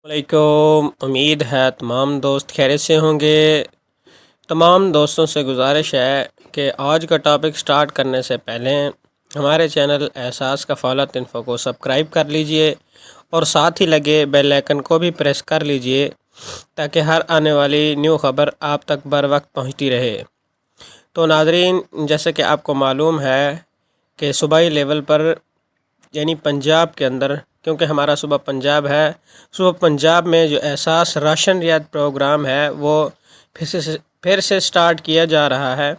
علیکم، امید ہے تمام دوست خیریت سے ہوں گے۔ تمام دوستوں سے گزارش ہے کہ آج کا ٹاپک سٹارٹ کرنے سے پہلے ہمارے چینل احساس کفالت انفو کو سبسکرائب کر لیجئے اور ساتھ ہی لگے بیل آئکن کو بھی پریس کر لیجئے تاکہ ہر آنے والی نیو خبر آپ تک بر وقت پہنچتی رہے۔ تو ناظرین، جیسے کہ آپ کو معلوم ہے کہ صوبائی لیول پر یعنی پنجاب کے اندر، کیونکہ ہمارا صوبہ پنجاب ہے، صوبہ پنجاب میں جو احساس راشن رعایت پروگرام ہے وہ پھر سے سٹارٹ کیا جا رہا ہے۔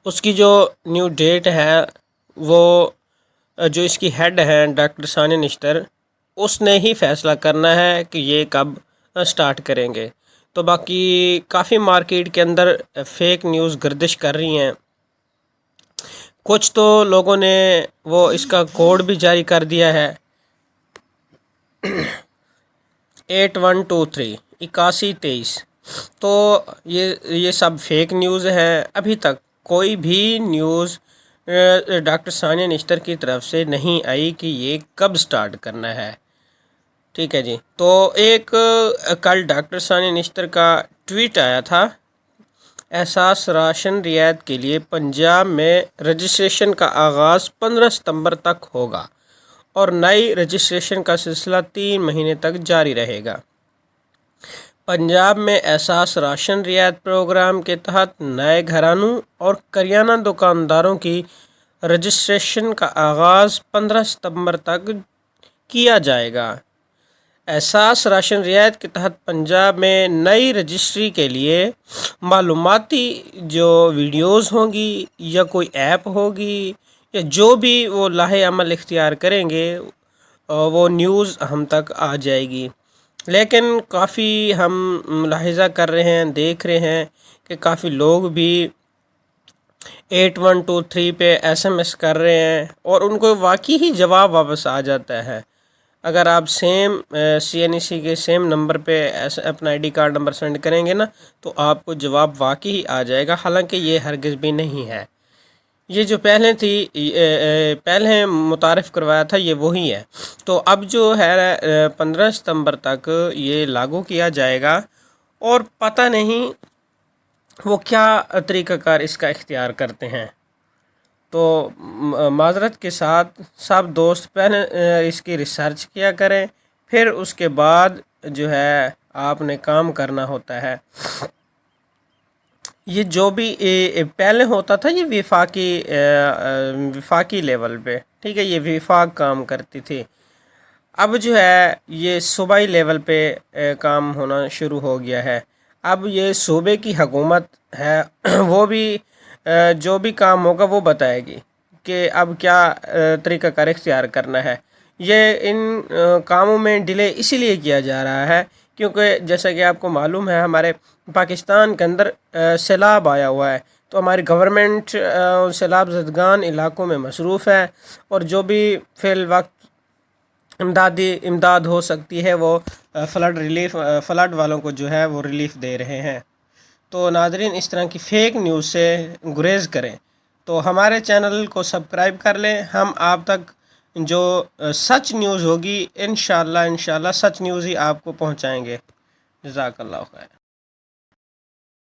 اس کی جو نیو ڈیٹ ہے وہ جو اس کی ہیڈ ہیں ڈاکٹر ثانیہ نشتر، اس نے ہی فیصلہ کرنا ہے کہ یہ کب سٹارٹ کریں گے۔ تو باقی کافی مارکیٹ کے اندر فیک نیوز گردش کر رہی ہیں۔ کچھ تو لوگوں نے وہ اس کا کوڈ بھی جاری کر دیا ہے 8123 8123، تو یہ سب فیک نیوز ہے۔ ابھی تک کوئی بھی نیوز ڈاکٹر ثانیہ نشتر کی طرف سے نہیں آئی کہ یہ کب سٹارٹ کرنا ہے، ٹھیک ہے جی۔ تو ایک کل ڈاکٹر ثانیہ نشتر کا ٹویٹ آیا تھا، احساس راشن رعایت کے لیے پنجاب میں رجسٹریشن کا آغاز 15 ستمبر تک ہوگا اور نئی رجسٹریشن کا سلسلہ 3 مہینے تک جاری رہے گا۔ پنجاب میں احساس راشن رعایت پروگرام کے تحت نئے گھرانوں اور کریانہ دکانداروں کی رجسٹریشن کا آغاز 15 ستمبر تک کیا جائے گا۔ احساس راشن رعایت کے تحت پنجاب میں نئی رجسٹری کے لیے معلوماتی جو ویڈیوز ہوں گی یا کوئی ایپ ہوگی یا جو بھی وہ لاہے عمل اختیار کریں گے وہ نیوز ہم تک آ جائے گی۔ لیکن کافی ہم ملاحظہ کر رہے ہیں، دیکھ رہے ہیں کہ کافی لوگ بھی 8123 پہ SMS کر رہے ہیں اور ان کو واقعی ہی جواب واپس آ جاتا ہے۔ اگر آپ سیم CNEC کے سیم نمبر پہ اپنا ID کارڈ نمبر سینڈ کریں گے نا تو آپ کو جواب واقعی ہی آ جائے گا، حالانکہ یہ ہرگز بھی نہیں ہے۔ یہ جو پہلے متعارف کروایا تھا یہ وہی ہے۔ تو اب جو ہے 15 ستمبر تک یہ لاگو کیا جائے گا اور پتہ نہیں وہ کیا طریقہ کار اس کا اختیار کرتے ہیں۔ تو معذرت کے ساتھ سب دوست پہلے اس کی ریسرچ کیا کریں، پھر اس کے بعد جو ہے آپ نے کام کرنا ہوتا ہے۔ یہ جو بھی پہلے ہوتا تھا یہ وفاقی لیول پہ، ٹھیک ہے، یہ وفاق کام کرتی تھی۔ اب جو ہے یہ صوبائی لیول پہ کام ہونا شروع ہو گیا ہے۔ اب یہ صوبے کی حکومت ہے وہ بھی جو بھی کام ہوگا وہ بتائے گی کہ اب کیا طریقہ کار اختیار کرنا ہے۔ یہ ان کاموں میں ڈیلے اسی لیے کیا جا رہا ہے کیونکہ جیسا کہ آپ کو معلوم ہے ہمارے پاکستان کے اندر سیلاب آیا ہوا ہے، تو ہماری گورنمنٹ سیلاب زدگان علاقوں میں مصروف ہے اور جو بھی فی الوقت امداد ہو سکتی ہے وہ فلڈ والوں کو جو ہے وہ ریلیف دے رہے ہیں۔ تو ناظرین، اس طرح کی فیک نیوز سے گریز کریں، تو ہمارے چینل کو سبسکرائب کر لیں۔ ہم آپ تک جو سچ نیوز ہوگی انشاءاللہ سچ نیوز ہی آپ کو پہنچائیں گے۔ جزاک اللہ خیر۔